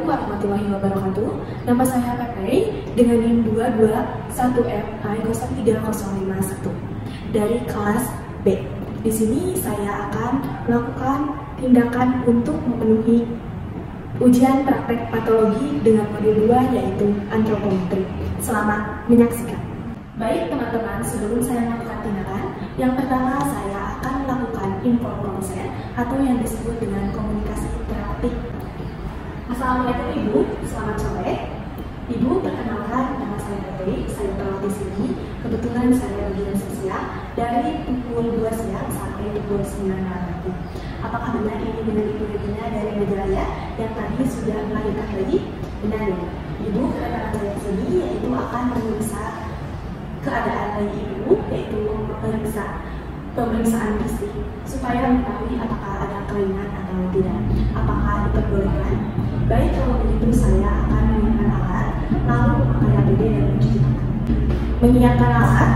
warahmatullahi wabarakatuh. Nama saya Pepe dengan NIM 221FI03051 dari kelas B. Di sini saya akan melakukan tindakan untuk memenuhi ujian praktek patologi dengan modul 2 yaitu antropometri. Selamat menyaksikan. Baik teman-teman, sebelum saya melakukan tindakan, yang pertama saya akan melakukan inform konsen atau yang disebut dengan komunikasi terapeutik. Assalamualaikum Ibu, selamat sore. Ibu, perkenalkan, nama saya Pepe, saya perawat di sini. Kebetulan saya bagian sosial dari pukul 2 siang sampai pukul 9 malam. Apakah benar ini dengan ibu-ibunya dari Majalaya yang tadi sudah melahirkan bayi? Benar ya. Ibu, kedatangan saya di sini yaitu akan memeriksa keadaan bayi ibu, yaitu memeriksa pemeriksaan fisik supaya mengetahui apakah ada kelainan atau tidak, apakah diperbolehkan. Baik, kalau begitu saya akan menyiapkan alat, lalu memakai APD dan mencuci tangan. Menyiapkan alat,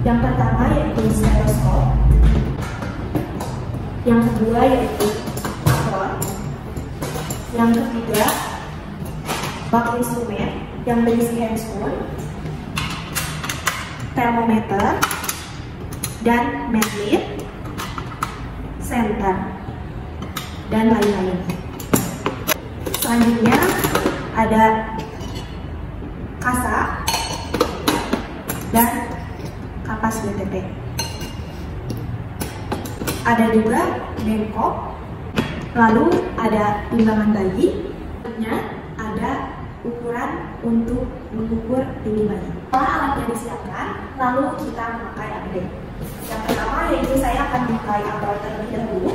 yang pertama yaitu stetoskop, yang kedua yaitu apron, yang ketiga bak instrumen yang berisi handsphone, termometer, dan medlit, senter, dan lain-lain. Selanjutnya ada kasa dan kapas BTP. Ada juga bengkok, lalu ada timbangan bayi, ada ukuran untuk mengukur tinggi bayi. Setelah alatnya disiapkan, lalu kita memakai APD. Yang pertama yaitu saya akan memakai apron terlebih dahulu.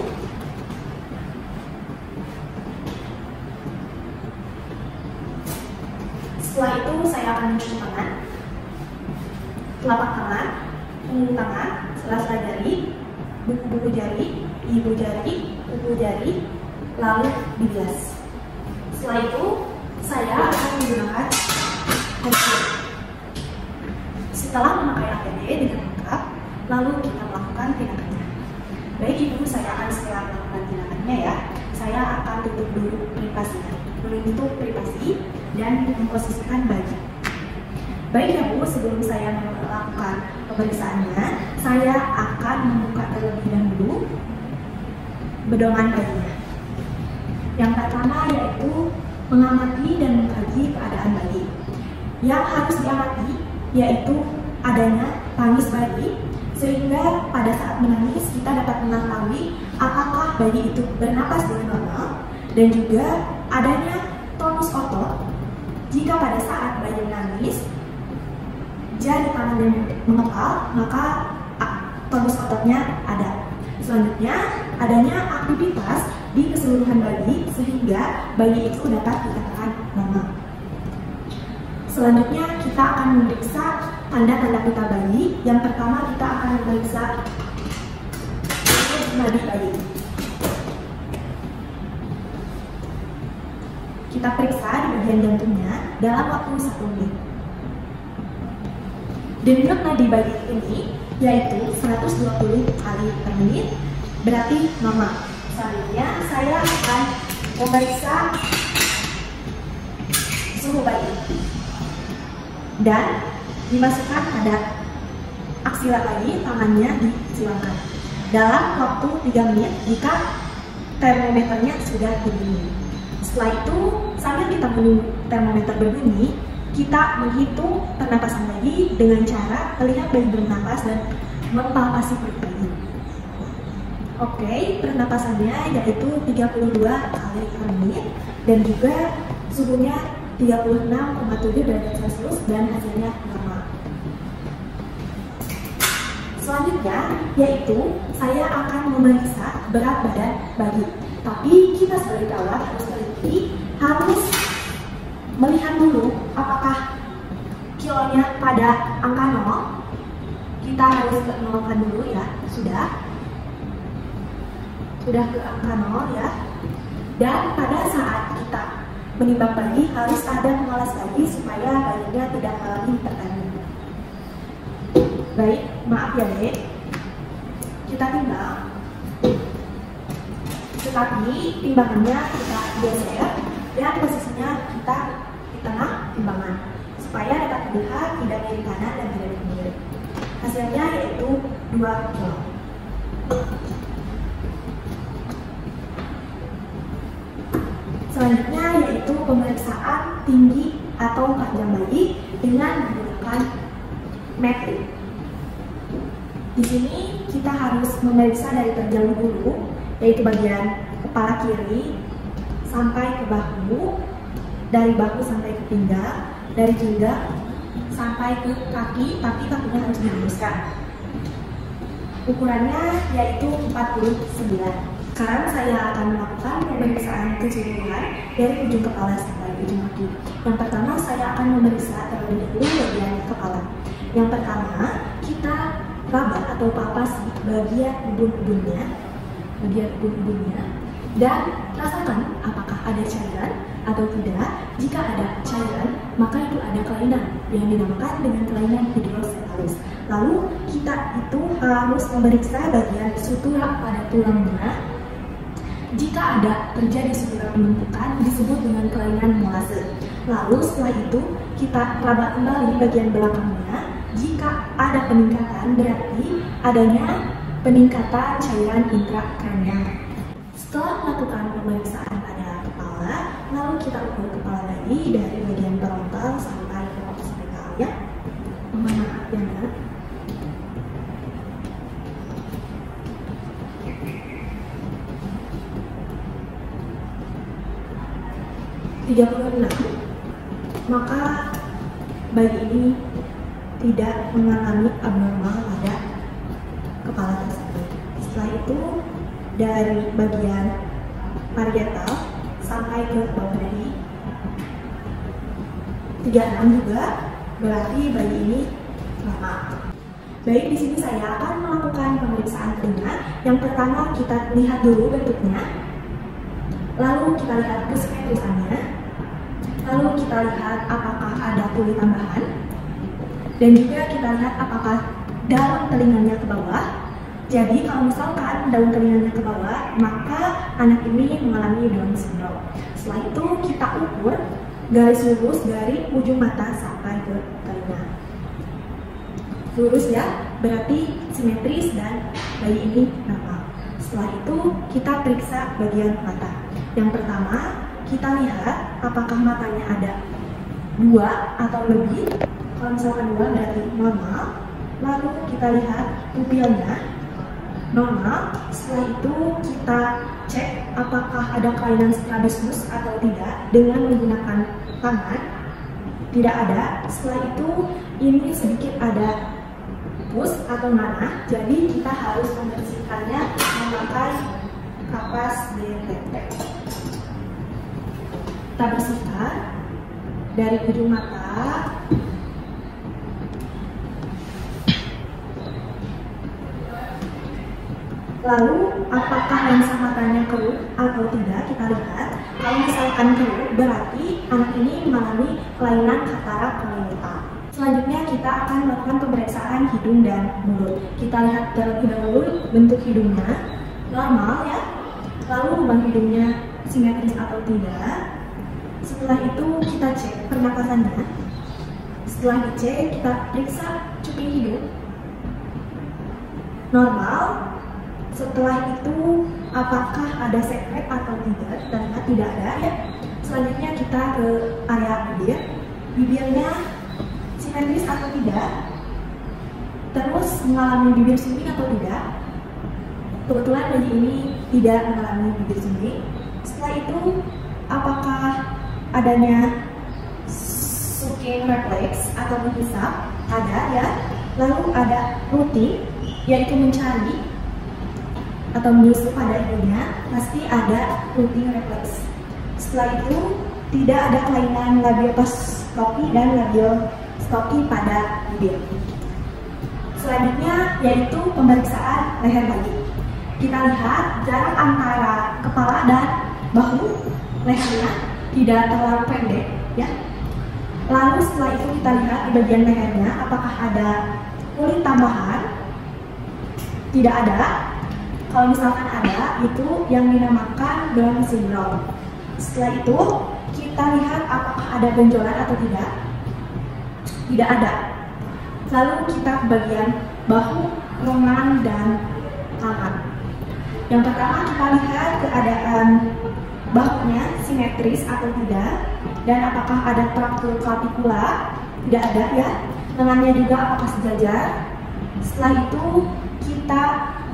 Setelah itu saya akan mencuci tangan, telapak tangan, punggung tangan, sela-sela jari, buku-buku jari, ibu jari, kuku jari, lalu dibilas. Setelah itu saya akan menggunakan handsphone. Setelah memakai APD dengan lengkap, lalu kita melakukan tindakannya. Baik Ibu, saya akan segera melakukan tindakannya ya. Saya akan tutup dulu privasinya, menutup privasi dan memposisikan bayi. Baik ya Bu, sebelum saya melakukan pemeriksaannya, saya akan membuka terlebih dahulu bedongan bayinya. Yang pertama yaitu mengamati dan mengkaji keadaan bayi. Yang harus diamati yaitu adanya tangis bayi, sehingga pada saat menangis kita dapat mengetahui apakah bayi itu bernapas dengan normal, dan juga adanya tonus otot. Jika pada saat bayi menangis jari tangannya mengepal, maka tonus ototnya ada. Selanjutnya adanya aktivitas di keseluruhan bayi sehingga bayi itu dapat dikatakan normal. Selanjutnya kita akan memeriksa tanda-tanda vital bayi. Yang pertama kita akan memeriksa nadi bayi. Kita periksa di bagian jantungnya dalam waktu 1 menit. Denyut nadi bayi ini yaitu 120 kali per menit, berarti normal. Selanjutnya saya akan memeriksa suhu bayi dan dimasukkan pada aksila bayi, tangannya disilamkan dalam waktu 3 menit jika termometernya sudah berbunyi. Setelah itu, sambil kita menunggu termometer berbunyi, kita menghitung pernapasan bayi dengan cara melihat bayi bernapas dan mempalpasi perut bayi. Oke, pernapasannya yaitu 32 kali per menit dan juga suhunya 36,7 derajat Celcius dan hasilnya normal. Selanjutnya yaitu saya akan memeriksa berat badan bayi. Tapi kita sebagai perawat harus teliti, harus melihat dulu apakah kilonya pada angka 0. Kita harus nolkan dulu ya, sudah ke angka 0 ya. Dan pada saat kita menimbang bayi harus ada mengoles bayi supaya bayinya tidak mengalami hipertermia. Baik, maaf ya Dek, kita timbang. Tetapi timbangannya kita geser yang posisinya kita di tengah timbangan supaya dapat terlihat tidak kiri kanan dan tidak kiri. Hasilnya yaitu 2 kilo. Selanjutnya yaitu pemeriksaan tinggi atau panjang bayi dengan menggunakan metrik. Di sini kita harus memeriksa dari terjauh dulu, yaitu bagian kepala kiri sampai ke bahu, dari bahu sampai ke pinggang, dari pinggang sampai ke kaki, tapi kakinya harus diluruskan. Ukurannya yaitu 49. Sekarang saya akan melakukan pemeriksaan keseluruhan dari ujung kepala sampai ujung kaki. Yang pertama saya akan memeriksa terlebih dahulu bagian kepala. Yang pertama kita raba atau palpasi bagian ubun-ubunnya, dan rasakan apakah ada cairan atau tidak. Jika ada cairan, maka itu ada kelainan yang dinamakan dengan kelainan hidrosefalus. Lalu kita itu harus memeriksa bagian sutura pada tulangnya. Jika ada terjadi sutura penumpukan disebut dengan kelainan molase. Lalu setelah itu kita raba kembali bagian belakangnya. Jika ada peningkatan berarti adanya peningkatan cairan intrakranial. Setelah melakukan pemeriksaan pada kepala, lalu kita ukur kepala bayi dari bagian frontal sampai ke oksipital ya. Mohon maaf ya Mbak. Maka bayi ini tidak mengalami abnormal pada kepala tersebut. Setelah itu dari bagian parietal sampai ke bawah dari 36 juga berarti bayi ini normal. Baik, di sini saya akan melakukan pemeriksaan telinga. Yang pertama kita lihat dulu bentuknya, lalu kita lihat kesimetrisannya, lalu kita lihat apakah ada kulit tambahan, dan juga kita lihat apakah daun telinganya ke bawah. Jadi kalau misalkan daun telinganya ke bawah, maka anak ini mengalami Down syndrome. Setelah itu kita ukur garis lurus dari ujung mata sampai ke telinga. Lurus ya, berarti simetris dan bayi ini normal. Setelah itu kita periksa bagian mata. Yang pertama kita lihat apakah matanya ada 2 atau lebih. Kalau misalkan 2 berarti normal. Lalu kita lihat pupilnya normal. Setelah itu kita cek apakah ada kelainan strabismus atau tidak dengan menggunakan tangan. Tidak ada. Setelah itu ini sedikit ada pus atau nanah, jadi kita harus membersihkannya memakai kapas desinfektan. Kita bersihkan dari ujung mata. Lalu apakah lensa matanya keruh atau tidak kita lihat. Kalau misalkan keruh berarti anak ini mengalami kelainan katarak kongenital. Selanjutnya kita akan melakukan pemeriksaan hidung dan mulut. Kita lihat terlebih dahulu bentuk hidungnya normal ya. Lalu lubang hidungnya simetris atau tidak. Setelah itu kita cek pernapasannya. Setelah dicek kita periksa cuping hidung normal. Setelah itu apakah ada sekret atau tidak? Kita lihat tidak ada ya. Selanjutnya kita ke area bibir. Bibirnya simetris atau tidak? Terus mengalami bibir sumbing atau tidak? Kebetulan bayi ini tidak mengalami bibir sumbing. Setelah itu apakah adanya sucking reflex atau menghisap? Ada ya. Lalu ada routing, yaitu mencari atau menyusup pada ibunya, pasti ada routing reflex. Setelah itu tidak ada kelainan labiostopi dan labiostopi pada bibir. Selanjutnya yaitu pemeriksaan leher bayi. Kita lihat jarak antara kepala dan bahu lehernya tidak terlalu pendek ya. Lalu setelah itu kita lihat di bagian lehernya apakah ada kulit tambahan. Tidak ada. Kalau misalkan ada, itu yang dinamakan Down syndrome. Setelah itu kita lihat apakah ada benjolan atau tidak. Tidak ada. Lalu kita ke bagian bahu, lengan, dan tangan. Yang pertama kita lihat keadaan bahunya simetris atau tidak, dan apakah ada fraktur clavicula. Tidak ada ya. Lengannya juga apakah sejajar. Setelah itu kita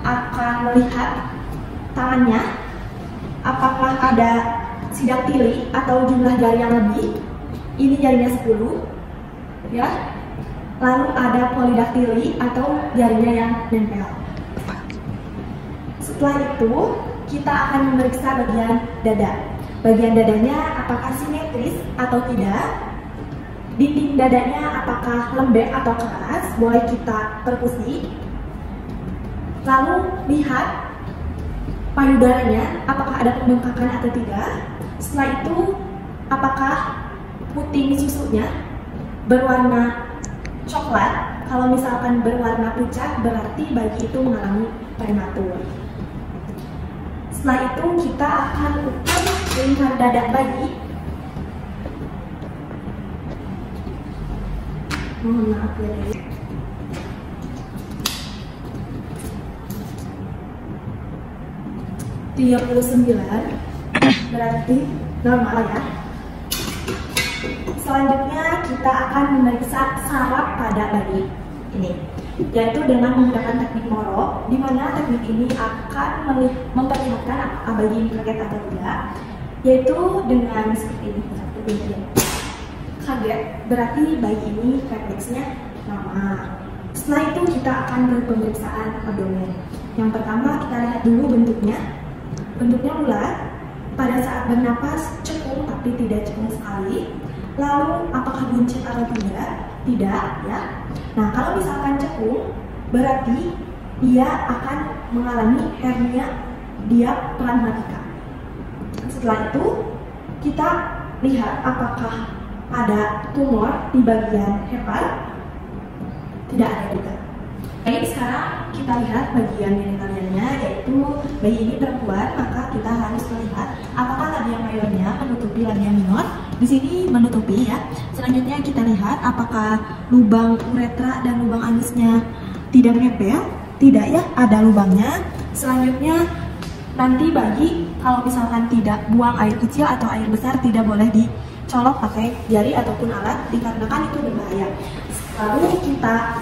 akan melihat tangannya, apakah ada sidaktili atau jumlah jari yang lebih. Ini jarinya 10 ya. Lalu ada polidaktili atau jarinya yang nempel. Setelah itu kita akan memeriksa bagian dada. Bagian dadanya apakah simetris atau tidak. Dinding dadanya apakah lembek atau keras, boleh kita perkusi. Lalu lihat payudaranya, apakah ada pembengkakan atau tidak. Setelah itu, apakah puting susunya berwarna coklat. Kalau misalkan berwarna pucat, berarti bayi itu mengalami prematur. Setelah itu, kita akan ukur lingkar dada bayi. Mohon maaf ya, 39 berarti normal ya. Selanjutnya kita akan memeriksa saraf pada bayi ini, yaitu dengan menggunakan teknik Moro, di mana teknik ini akan memperlihatkan apakah bayi ini kaget atau tidak, yaitu dengan seperti ini. Kaget berarti bayi ini refleksnya normal. Setelah itu kita akan pemeriksaan abdomen. Yang pertama kita lihat dulu bentuknya. Bentuknya bulat, pada saat bernapas cekung tapi tidak cekung sekali. Lalu apakah buncit atau tidak? Tidak ya. Nah, kalau misalkan cekung berarti dia akan mengalami hernia diafragmatika. Setelah itu kita lihat apakah ada tumor di bagian hepat. Tidak ada juga. Baik, sekarang kita lihat bagian genitalianya, yaitu bayi ini perempuan, maka kita harus melihat apakah labia mayornya menutupi labia minor. Di sini menutupi ya. Selanjutnya kita lihat apakah lubang uretra dan lubang anusnya tidak menempel. Tidak ya, ada lubangnya. Selanjutnya nanti bayi kalau misalkan tidak buang air kecil atau air besar tidak boleh dicolok pakai jari ataupun alat dikarenakan itu berbahaya. Lalu kita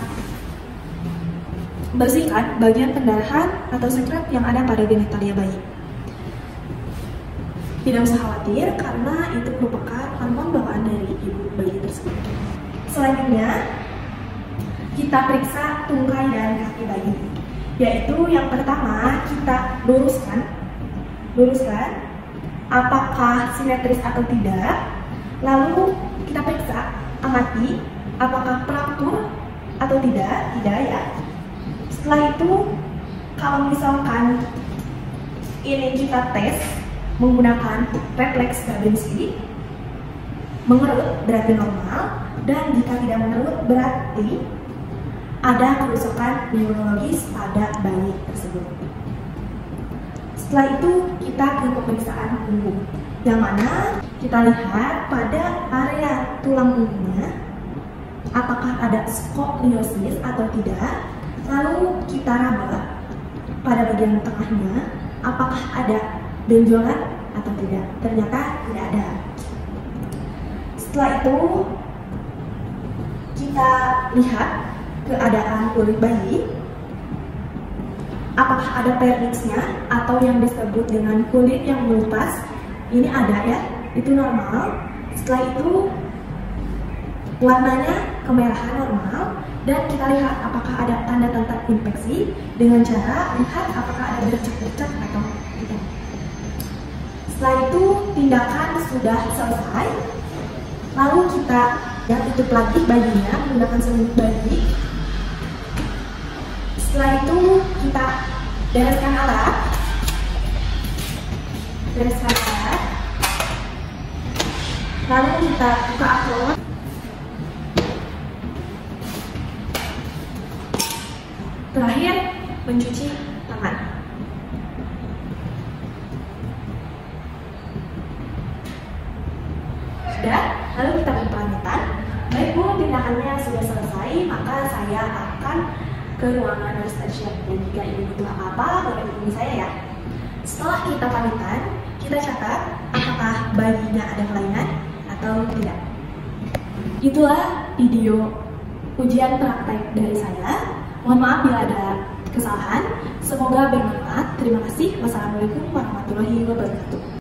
bersihkan bagian pendarahan atau sekret yang ada pada genitalia bayi. Tidak usah khawatir karena itu merupakan hormon bawaan dari ibu bayi tersebut. Selanjutnya kita periksa tungkai dan kaki bayi, yaitu yang pertama kita luruskan apakah simetris atau tidak. Lalu kita periksa, amati apakah fraktur atau tidak ya. Setelah itu, kalau misalkan ini kita tes menggunakan refleks Babinski, mengerut berarti normal, dan jika tidak mengerut berarti ada kerusakan neurologis pada bayi tersebut. Setelah itu kita ke pemeriksaan punggung, yang mana kita lihat pada area tulang punggungnya apakah ada skoliosis atau tidak. Lalu kita raba pada bagian tengahnya apakah ada benjolan atau tidak. Ternyata tidak ada. Setelah itu kita lihat keadaan kulit bayi, apakah ada vernixnya atau yang disebut dengan kulit yang melupas. Ini ada ya, itu normal. Setelah itu warnanya kemerahan normal, dan kita lihat apakah ada tanda-tanda infeksi dengan cara lihat apakah ada bercak-bercak atau tidak. Setelah itu tindakan sudah selesai, lalu kita tutup lagi bayinya menggunakan selimut bayi. Setelah itu kita bereskan alat, lalu kita buka upload. Terakhir, mencuci tangan. Sudah, lalu kita berpamitan. Baik Bu, tindakannya sudah selesai, maka saya akan ke ruangan workstation. Dan jika Ibu butuh apa-apa, boleh hubungi saya ya. Setelah kita pamitan, kita catat apakah bayinya ada kelainan atau tidak. Itulah video ujian praktek dari saya. Mohon maaf bila ada kesalahan. Semoga bermanfaat. Terima kasih. Wassalamualaikum warahmatullahi wabarakatuh.